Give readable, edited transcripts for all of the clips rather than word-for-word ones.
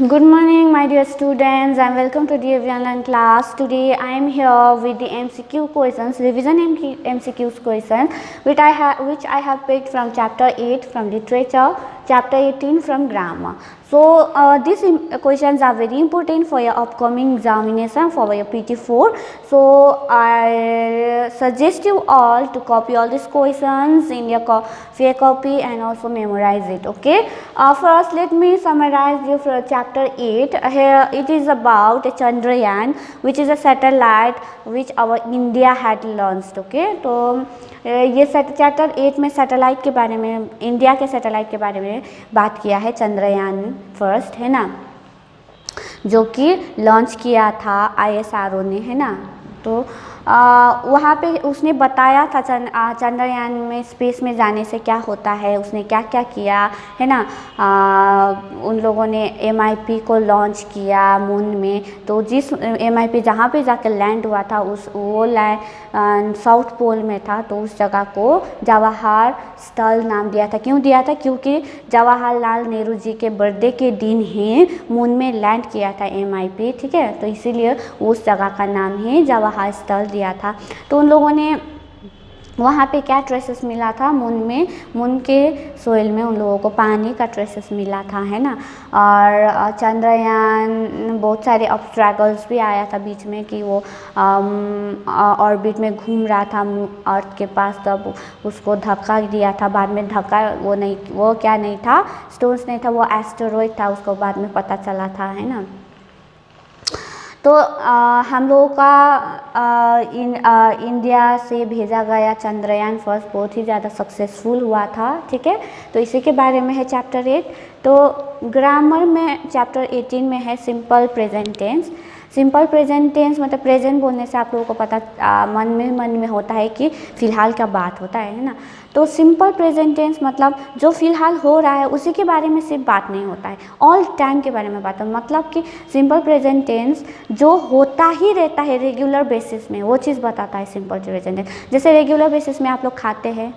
Good morning, my dear students, and welcome to the online class. Today, I am here with the MCQ questions, revision MCQs questions, which I have picked from chapter 8 from literature, chapter 18 from grammar. So, these questions are very important for your upcoming examination for your PT4. So, I suggest you all to copy all these questions in your fair copy and also memorize it. Okay. First, let me summarize you for chapter 8. Here it is about a Chandrayaan, which is a satellite which our India had launched. Okay, तो ये chapter 8 में satellite के बारे में, India के satellite के बारे में बात किया है। चंद्रयान फर्स्ट है ना, जो कि लॉन्च किया था ISRO ने, है ना। तो वहाँ पे उसने बताया था चंद्रयान में स्पेस में जाने से क्या होता है, उसने क्या क्या किया, है ना। उन लोगों ने MIP को लॉन्च किया मून में। तो जिस MIP जहाँ पे जाकर लैंड हुआ था वो लैंड साउथ पोल में था, तो उस जगह को जवाहर स्थल नाम दिया था। क्यों दिया था? क्योंकि जवाहरलाल नेहरू जी के बर्थडे के दिन ही मून में लैंड किया था MIP, ठीक है। तो इसीलिए उस जगह का नाम ही जवाहर स्थल दिया था। तो उन लोगों ने वहाँ पे क्या ट्रेसेस मिला था मून में, मून के सोइल में उन लोगों को पानी का ट्रेसेस मिला था, है ना। और चंद्रयान बहुत सारे ऑब्स्ट्रैकल्स भी आया था बीच में कि वो ऑर्बिट में घूम रहा था अर्थ के पास, तब उसको धक्का दिया था। बाद में धक्का वो क्या नहीं था, स्टोन्स नहीं था, वो एस्टेरॉयड था, उसको बाद में पता चला था, है ना। तो हम लोगों का इंडिया से भेजा गया चंद्रयान फर्स्ट बहुत ही ज़्यादा सक्सेसफुल हुआ था, ठीक है। तो इसी के बारे में है चैप्टर 8। तो ग्रामर में चैप्टर 18 में है simple present tense. Simple present tense मतलब प्रेजेंट बोलने से आप लोगों को पता मन में होता है कि फ़िलहाल का बात होता है ना। तो सिंपल प्रेजेंट टेंस मतलब जो फ़िलहाल हो रहा है उसी के बारे में सिर्फ बात नहीं होता है, ऑल टाइम के बारे में बात है। मतलब कि सिंपल प्रेजेंट टेंस जो होता ही रहता है रेगुलर बेसिस में, वो चीज़ बताता है सिंपल प्रेजेंट टेंस। जैसे रेगुलर बेसिस में आप लोग खाते हैं,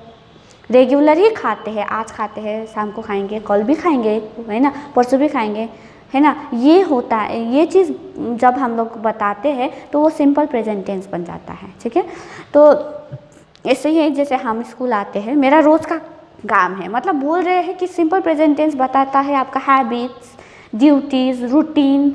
रेगुलर ही खाते हैं, आज खाते हैं, शाम को खाएंगे, कल भी खाएंगे, है ना, परसों भी खाएंगे, है ना। ये होता है, ये चीज़ जब हम लोग बताते हैं तो वो सिंपल प्रेजेंट टेंस बन जाता है, ठीक है। तो ऐसे ही जैसे हम स्कूल आते हैं, मेरा रोज़ का काम है, मतलब बोल रहे हैं कि सिंपल प्रेजेंट टेंस बताता है आपका हैबिट्स, ड्यूटीज़, रूटीन,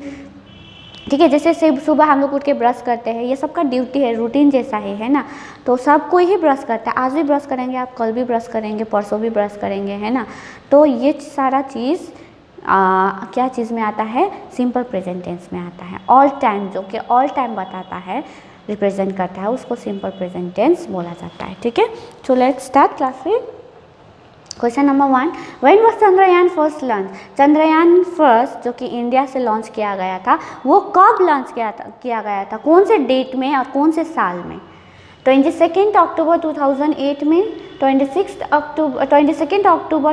ठीक है। जैसे सुबह हम लोग उठ के ब्रश करते हैं, ये सबका ड्यूटी है, रूटीन जैसा है ना। तो सब कोई ही ब्रश करता है, आज भी ब्रश करेंगे आप, कल भी ब्रश करेंगे, परसों भी ब्रश करेंगे, है ना। तो ये सारा चीज़ क्या चीज़ में आता है, सिंपल प्रेजेंट टेंस में आता है। ऑल टाइम, जो कि ऑल टाइम बताता है, रिप्रेजेंट करता है, उसको सिंपल प्रेजेंट टेंस बोला जाता है, ठीक है। So let's start class with question number 1। When was Chandrayaan first launch? Chandrayaan first जो कि इंडिया से लॉन्च किया गया था, वो कब लॉन्च किया गया था, कौन से डेट में और कौन से साल में? 22 अक्टूबर 2008 में, 22 अक्टूबर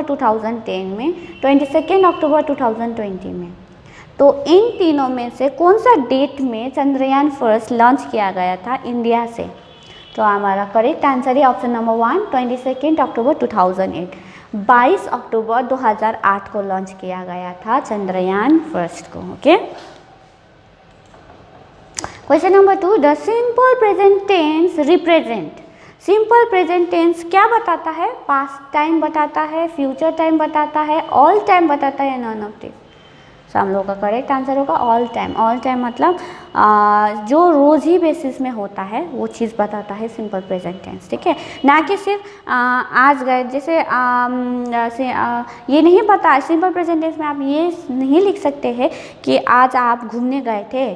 2010 में, 22 अक्टूबर 2020 में। तो इन तीनों में से कौन सा डेट में चंद्रयान फर्स्ट लॉन्च किया गया था इंडिया से? तो हमारा करेक्ट आंसर है ऑप्शन नंबर 1, 22 अक्टूबर 2008। 22 अक्टूबर 2008 को लॉन्च किया गया था चंद्रयान फर्स्ट को, okay. Question number 2, the simple present tense represent. Simple present tense क्या बताता है? पास्ट टाइम बताता है, फ्यूचर टाइम बताता है, ऑल टाइम बताता है, नॉन ऑफ दिस। तो हम लोग का करेक्ट आंसर होगा ऑल टाइम। ऑल टाइम मतलब जो रोज़ ही बेसिस में होता है वो चीज़ बताता है सिंपल प्रेजेंट टेंस, ठीक है। ना कि सिर्फ आज गए, जैसे ये नहीं पता, सिंपल प्रेजेंट टेंस में आप ये नहीं लिख सकते हैं कि आज आप घूमने गए थे,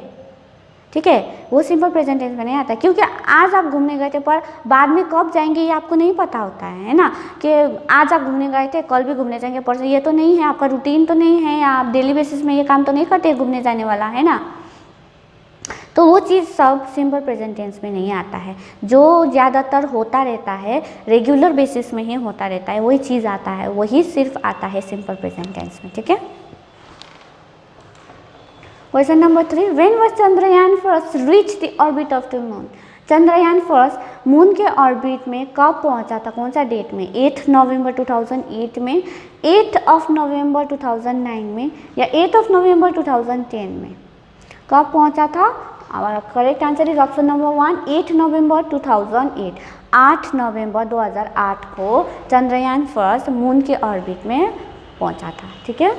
ठीक है। वो सिंपल प्रेजेंट टेंस में नहीं आता, क्योंकि आज आप घूमने गए थे, पर बाद में कब जाएंगे ये आपको नहीं पता होता है ना। कि आज आप घूमने गए थे, कल भी घूमने जाएंगे, परसों, ये तो नहीं है, आपका रूटीन तो नहीं है, आप डेली बेसिस में ये काम तो नहीं करते घूमने जाने वाला, है ना। तो वो चीज़ सब सिंपल प्रेजेंट टेंस में नहीं आता है। जो ज़्यादातर होता रहता है, रेगुलर बेसिस में ही होता रहता है, वही चीज़ आता है, वही सिर्फ आता है सिंपल प्रेजेंट टेंस में, ठीक है। Question number 3, when was Chandrayaan first reach the orbit of the moon? Chandrayaan first moon के ऑर्बिट में कब पहुंचा था, कौन सा डेट में, 8 नवंबर 2008 में, 8 नवंबर 2009 में, या 8 नवंबर 2010 में, कब पहुंचा था? और correct answer is option number 1, 8 नवंबर 2008। 8 नवंबर 2008 को चंद्रयान फर्स्ट मून के ऑर्बिट में पहुंचा था। ठीक है,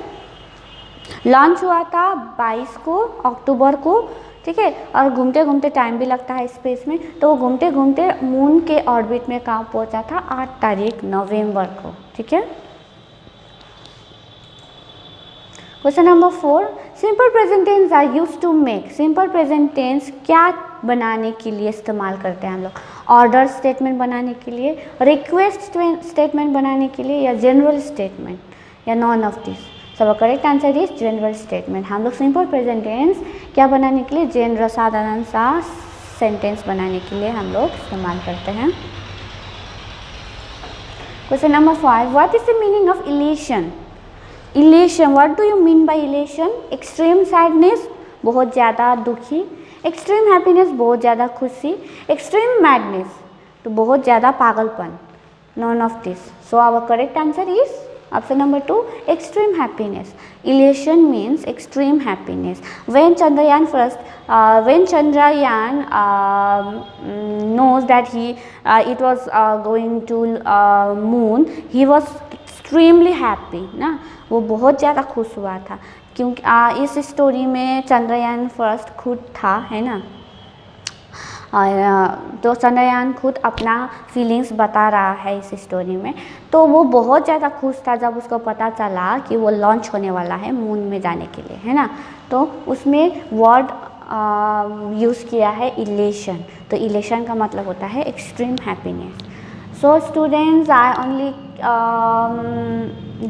लॉन्च हुआ था 22 को अक्टूबर को। ठीक है, और घूमते घूमते टाइम भी लगता है स्पेस में, तो वो घूमते घूमते मून के ऑर्बिट में कहाँ पहुंचा था? 8 तारीख नवंबर को। ठीक है, question number 4, simple present tense are used to make. Simple present tense क्या बनाने के लिए इस्तेमाल करते हैं हम लोग? ऑर्डर स्टेटमेंट बनाने के लिए, रिक्वेस्ट स्टेटमेंट बनाने के लिए, या जनरल स्टेटमेंट, या नॉन ऑफ दिस। सब correct answer is general statement. हम लोग सिंपल प्रेजेंट टेंस क्या बनाने के लिए? जनरल साधारण सा सेंटेंस बनाने के लिए हम लोग इस्तेमाल करते हैं। Question number 5, what is the meaning of elation? Elation, what do you mean by elation? Extreme sadness, बहुत ज़्यादा दुखी, एक्सट्रीम हैप्पीनेस, बहुत ज़्यादा खुशी, एक्सट्रीम मैडनेस, तो बहुत ज़्यादा पागलपन, none of this. So our correct answer is option number 2, extreme happiness. Elation means extreme happiness. When Chandrayaan knows that it was going to moon, he was extremely happy ना, वो बहुत ज़्यादा खुश हुआ था, क्योंकि इस स्टोरी में चंद्रयान फर्स्ट खुद था, है ना, तो चंद्रयान खुद अपना फीलिंग्स बता रहा है इस स्टोरी में। तो वो बहुत ज़्यादा खुश था जब उसको पता चला कि वो लॉन्च होने वाला है मून में जाने के लिए, है ना। तो उसमें वर्ड यूज़ किया है इलेशन। तो इलेशन का मतलब होता है extreme happiness. So students, I only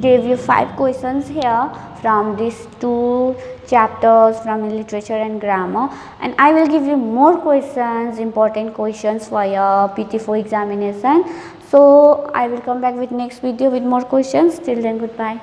gave you 5 questions here from these 2 chapters from literature and grammar, and I will give you more questions, important questions for your PT4 examination. So I will come back with next video with more questions. Till then, goodbye.